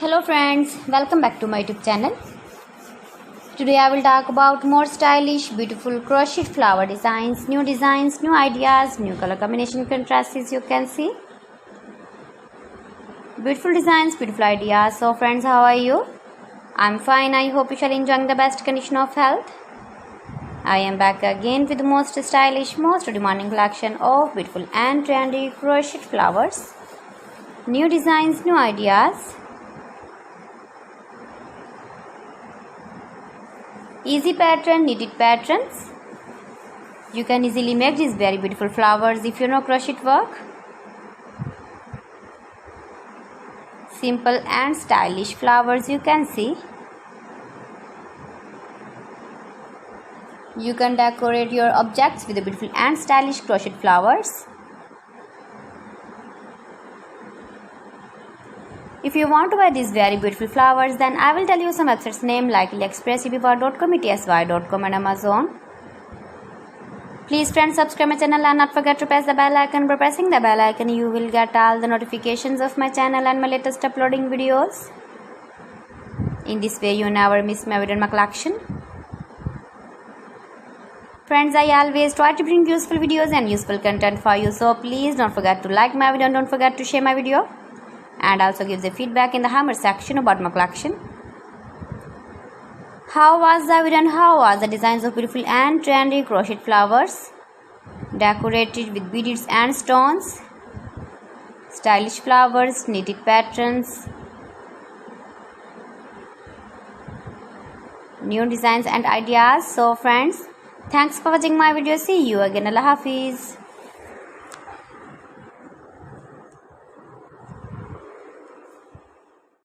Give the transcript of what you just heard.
Hello friends, welcome back to my YouTube channel. Today I will talk about more stylish, beautiful crochet flower designs, new ideas, new color combination contrasts you can see. Beautiful designs, beautiful ideas. So friends, how are you? I'm fine. I hope you shall enjoying the best condition of health. I am back again with the most stylish, most demanding collection of beautiful and trendy crochet flowers. New designs, new ideas. Easy pattern, knitted patterns. You can easily make these very beautiful flowers if you know crochet work. Simple and stylish flowers you can see. You can decorate your objects with the beautiful and stylish crochet flowers. If you want to buy these very beautiful flowers, then I will tell you some websites name like AliExpress, eBay.com, ETSY.com and Amazon. Please friends, subscribe my channel and not forget to press the bell icon. By pressing the bell icon, you will get all the notifications of my channel and my latest uploading videos. In this way, you never miss my video in my collection. Friends, I always try to bring useful videos and useful content for you. So please don't forget to like my video and don't forget to share my video. And also give the feedback in the comment section about my collection. How was the video and how was the designs of beautiful and trendy crochet flowers decorated with beads and stones, stylish flowers, knitted patterns, new designs and ideas. So friends, thanks for watching my video. See you again. Allah Hafiz.